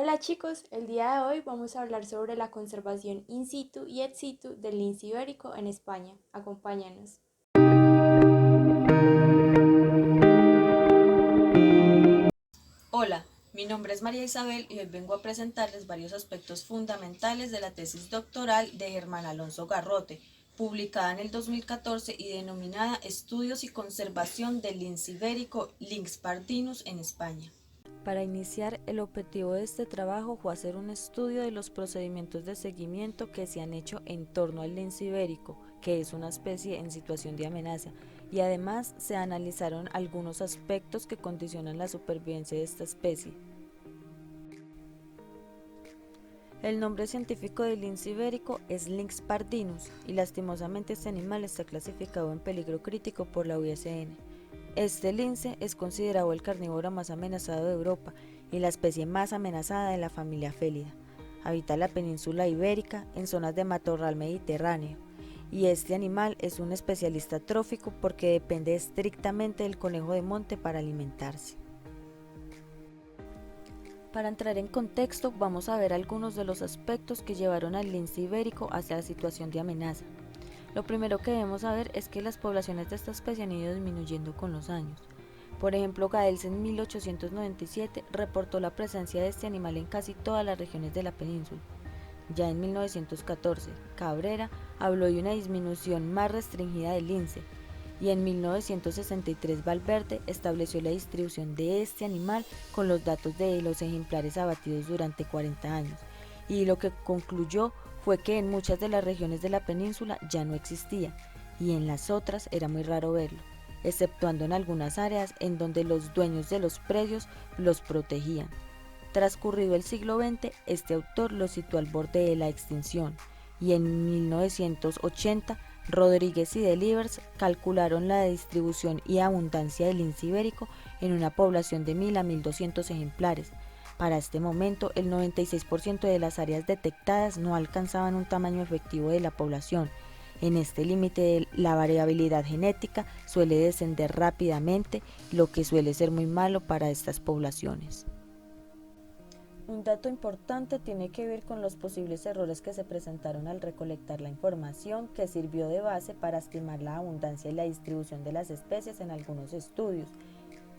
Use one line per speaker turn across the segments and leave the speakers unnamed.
Hola chicos, el día de hoy vamos a hablar sobre la conservación in situ y ex situ del lince ibérico en España. Acompáñanos.
Hola, mi nombre es María Isabel y hoy vengo a presentarles varios aspectos fundamentales de la tesis doctoral de Germán Alonso Garrote, publicada en el 2014 y denominada Estudios y conservación del lince ibérico Lynx pardinus en España. Para iniciar, el objetivo de este trabajo fue hacer un estudio de los procedimientos de seguimiento que se han hecho en torno al lince ibérico, que es una especie en situación de amenaza, y además se analizaron algunos aspectos que condicionan la supervivencia de esta especie. El nombre científico del lince ibérico es Lynx pardinus y lastimosamente este animal está clasificado en peligro crítico por la USN. Este lince es considerado el carnívoro más amenazado de Europa y la especie más amenazada de la familia Félida. Habita la península ibérica en zonas de matorral mediterráneo y este animal es un especialista trófico porque depende estrictamente del conejo de monte para alimentarse. Para entrar en contexto, vamos a ver algunos de los aspectos que llevaron al lince ibérico hacia la situación de amenaza. Lo primero que debemos saber es que las poblaciones de esta especie han ido disminuyendo con los años. Por ejemplo, Gaels en 1897 reportó la presencia de este animal en casi todas las regiones de la península. Ya en 1914, Cabrera habló de una disminución más restringida del lince, y en 1963 Valverde estableció la distribución de este animal con los datos de los ejemplares abatidos durante 40 años, y lo que concluyó fue que en muchas de las regiones de la península ya no existía, y en las otras era muy raro verlo, exceptuando en algunas áreas en donde los dueños de los predios los protegían. Transcurrido el siglo XX, este autor lo situó al borde de la extinción, y en 1980 Rodríguez y Delibers calcularon la distribución y abundancia del lince ibérico en una población de 1000 a 1200 ejemplares. Para este momento, el 96% de las áreas detectadas no alcanzaban un tamaño efectivo de la población. En este límite, la variabilidad genética suele descender rápidamente, lo que suele ser muy malo para estas poblaciones. Un dato importante tiene que ver con los posibles errores que se presentaron al recolectar la información que sirvió de base para estimar la abundancia y la distribución de las especies en algunos estudios,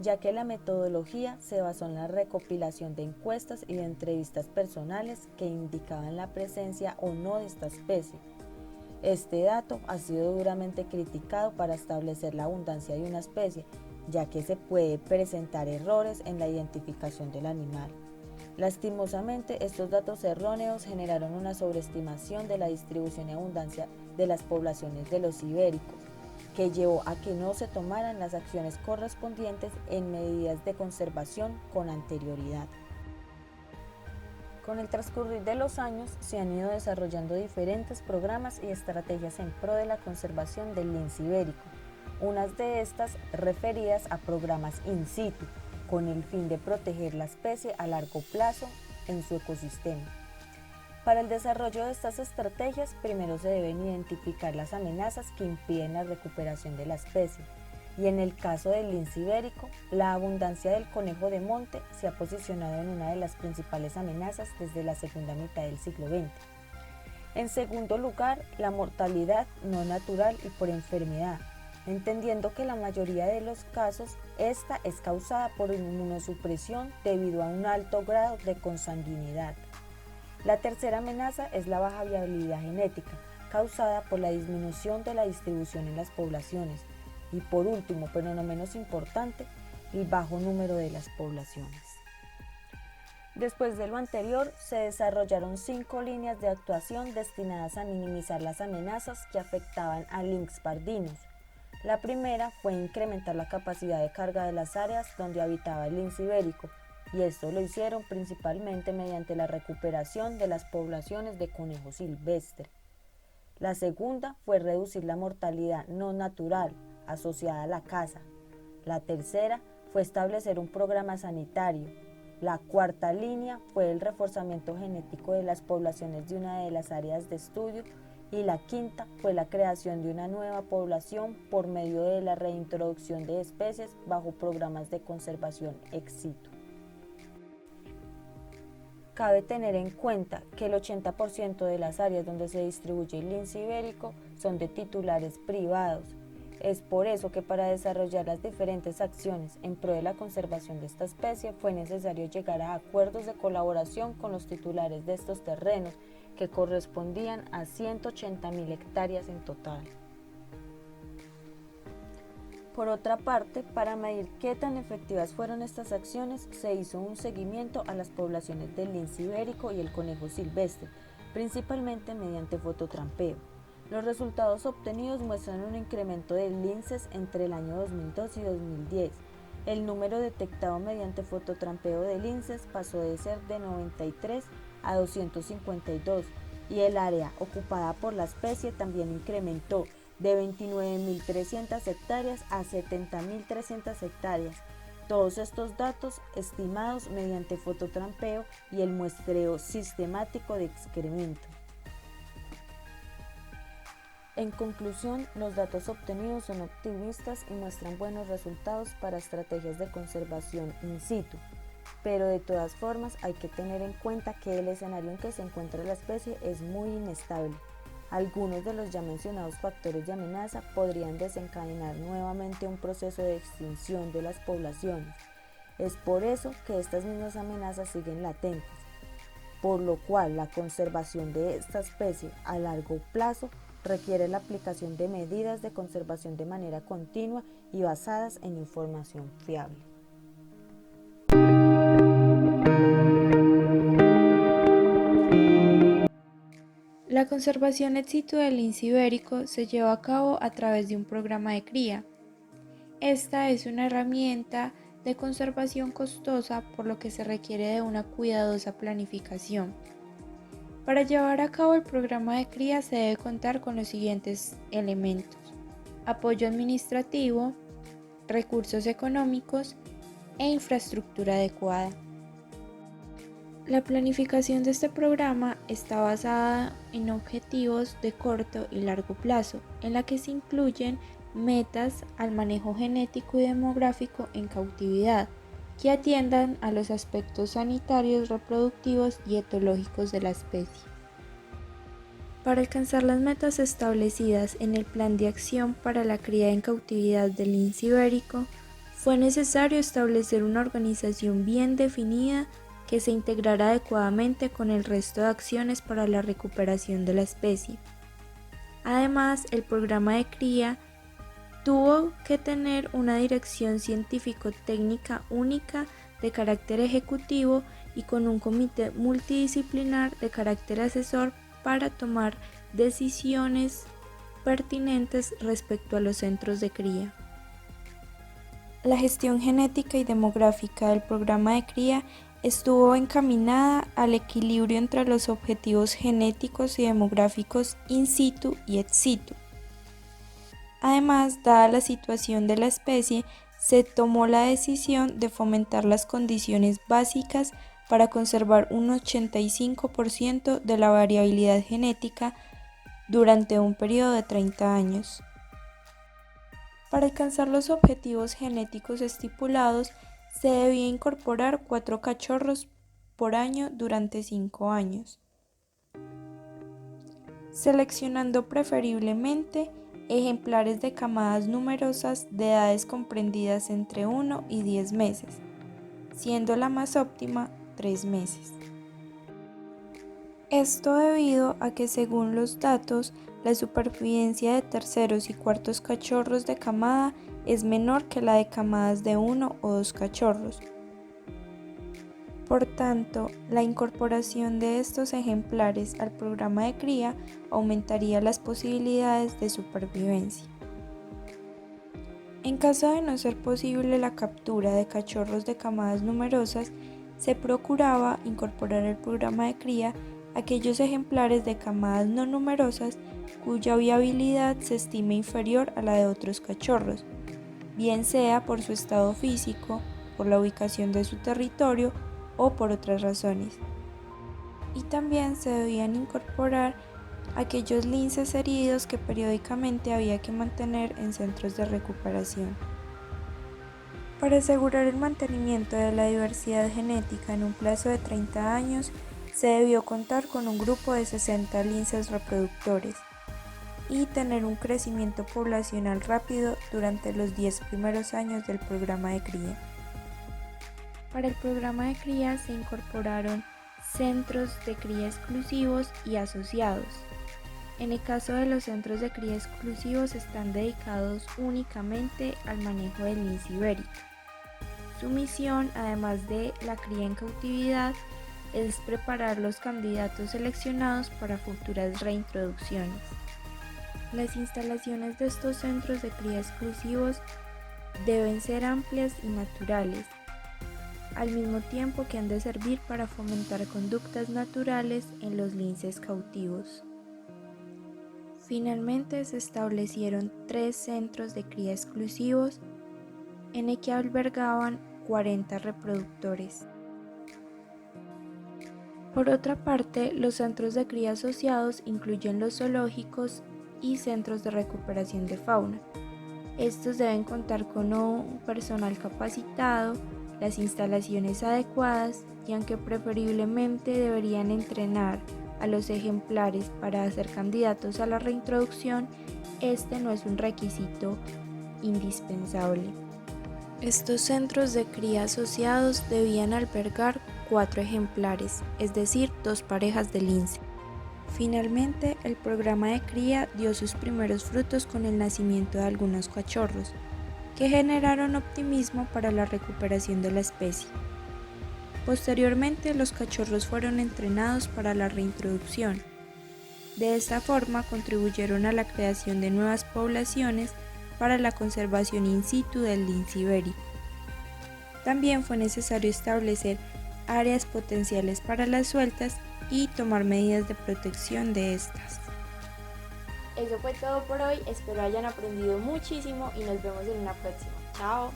ya que la metodología se basó en la recopilación de encuestas y de entrevistas personales que indicaban la presencia o no de esta especie. Este dato ha sido duramente criticado para establecer la abundancia de una especie, ya que se puede presentar errores en la identificación del animal. Lastimosamente, estos datos erróneos generaron una sobreestimación de la distribución y abundancia de las poblaciones de los ibéricos, que llevó a que no se tomaran las acciones correspondientes en medidas de conservación con anterioridad. Con el transcurrir de los años se han ido desarrollando diferentes programas y estrategias en pro de la conservación del lince ibérico, unas de estas referidas a programas in situ, con el fin de proteger la especie a largo plazo en su ecosistema. Para el desarrollo de estas estrategias, primero se deben identificar las amenazas que impiden la recuperación de la especie, y en el caso del lince ibérico, la abundancia del conejo de monte se ha posicionado en una de las principales amenazas desde la segunda mitad del siglo XX. En segundo lugar, la mortalidad no natural y por enfermedad, entendiendo que la mayoría de los casos esta es causada por inmunosupresión debido a un alto grado de consanguinidad. La tercera amenaza es la baja viabilidad genética, causada por la disminución de la distribución en las poblaciones. Y por último, pero no menos importante, el bajo número de las poblaciones. Después de lo anterior, se desarrollaron 5 líneas de actuación destinadas a minimizar las amenazas que afectaban a Lynx pardinus. La primera fue incrementar la capacidad de carga de las áreas donde habitaba el lince ibérico, y esto lo hicieron principalmente mediante la recuperación de las poblaciones de conejo silvestre. La segunda fue reducir la mortalidad no natural asociada a la caza. La tercera fue establecer un programa sanitario. La cuarta línea fue el reforzamiento genético de las poblaciones de una de las áreas de estudio, y la quinta fue la creación de una nueva población por medio de la reintroducción de especies bajo programas de conservación ex situ. Cabe tener en cuenta que el 80% de las áreas donde se distribuye el lince ibérico son de titulares privados. Es por eso que para desarrollar las diferentes acciones en pro de la conservación de esta especie fue necesario llegar a acuerdos de colaboración con los titulares de estos terrenos, que correspondían a 180.000 hectáreas en total. Por otra parte, para medir qué tan efectivas fueron estas acciones, se hizo un seguimiento a las poblaciones del lince ibérico y el conejo silvestre, principalmente mediante fototrampeo. Los resultados obtenidos muestran un incremento de linces entre el año 2002 y 2010. El número detectado mediante fototrampeo de linces pasó de ser de 93 a 252 y el área ocupada por la especie también incrementó de 29.300 hectáreas a 70.300 hectáreas. Todos estos datos estimados mediante fototrampeo y el muestreo sistemático de excremento. En conclusión, los datos obtenidos son optimistas y muestran buenos resultados para estrategias de conservación in situ, pero de todas formas hay que tener en cuenta que el escenario en que se encuentra la especie es muy inestable. Algunos de los ya mencionados factores de amenaza podrían desencadenar nuevamente un proceso de extinción de las poblaciones. Es por eso que estas mismas amenazas siguen latentes, por lo cual la conservación de esta especie a largo plazo requiere la aplicación de medidas de conservación de manera continua y basadas en información fiable.
La conservación ex situ del lince ibérico se lleva a cabo a través de un programa de cría. Esta es una herramienta de conservación costosa, por lo que se requiere de una cuidadosa planificación. Para llevar a cabo el programa de cría se debe contar con los siguientes elementos: apoyo administrativo, recursos económicos e infraestructura adecuada. La planificación de este programa está basada en objetivos de corto y largo plazo, en la que se incluyen metas al manejo genético y demográfico en cautividad, que atiendan a los aspectos sanitarios, reproductivos y etológicos de la especie. Para alcanzar las metas establecidas en el Plan de Acción para la Cría en Cautividad del lince ibérico, fue necesario establecer una organización bien definida que se integrara adecuadamente con el resto de acciones para la recuperación de la especie. Además, el programa de cría tuvo que tener una dirección científico-técnica única de carácter ejecutivo y con un comité multidisciplinar de carácter asesor para tomar decisiones pertinentes respecto a los centros de cría. La gestión genética y demográfica del programa de cría estuvo encaminada al equilibrio entre los objetivos genéticos y demográficos in situ y ex situ. Además, dada la situación de la especie, se tomó la decisión de fomentar las condiciones básicas para conservar un 85% de la variabilidad genética durante un periodo de 30 años. Para alcanzar los objetivos genéticos estipulados, se debía incorporar 4 cachorros por año durante 5 años, seleccionando preferiblemente ejemplares de camadas numerosas de edades comprendidas entre 1 y 10 meses, siendo la más óptima 3 meses. Esto debido a que, según los datos, la supervivencia de terceros y cuartos cachorros de camada es menor que la de camadas de 1 o 2 cachorros. Por tanto, la incorporación de estos ejemplares al programa de cría aumentaría las posibilidades de supervivencia. En caso de no ser posible la captura de cachorros de camadas numerosas, se procuraba incorporar al programa de cría aquellos ejemplares de camadas no numerosas cuya viabilidad se estime inferior a la de otros cachorros, bien sea por su estado físico, por la ubicación de su territorio o por otras razones. Y también se debían incorporar aquellos linces heridos que periódicamente había que mantener en centros de recuperación. Para asegurar el mantenimiento de la diversidad genética en un plazo de 30 años, se debió contar con un grupo de 60 linces reproductores y tener un crecimiento poblacional rápido durante los 10 primeros años del programa de cría. Para el programa de cría se incorporaron centros de cría exclusivos y asociados. En el caso de los centros de cría exclusivos están dedicados únicamente al manejo del lince ibérico. Su misión, además de la cría en cautividad, es preparar los candidatos seleccionados para futuras reintroducciones. Las instalaciones de estos centros de cría exclusivos deben ser amplias y naturales, al mismo tiempo que han de servir para fomentar conductas naturales en los linces cautivos. Finalmente se establecieron 3 centros de cría exclusivos en el que albergaban 40 reproductores. Por otra parte, los centros de cría asociados incluyen los zoológicos y centros de recuperación de fauna. Estos deben contar con un personal capacitado, las instalaciones adecuadas y aunque preferiblemente deberían entrenar a los ejemplares para ser candidatos a la reintroducción, este no es un requisito indispensable. Estos centros de cría asociados debían albergar 4 ejemplares, es decir, 2 parejas de lince. Finalmente, el programa de cría dio sus primeros frutos con el nacimiento de algunos cachorros, que generaron optimismo para la recuperación de la especie. Posteriormente, los cachorros fueron entrenados para la reintroducción. De esta forma, contribuyeron a la creación de nuevas poblaciones para la conservación in situ del lince ibérico. También fue necesario establecer áreas potenciales para las sueltas y tomar medidas de protección de estas.
Eso fue todo por hoy, espero hayan aprendido muchísimo y nos vemos en una próxima. Chao.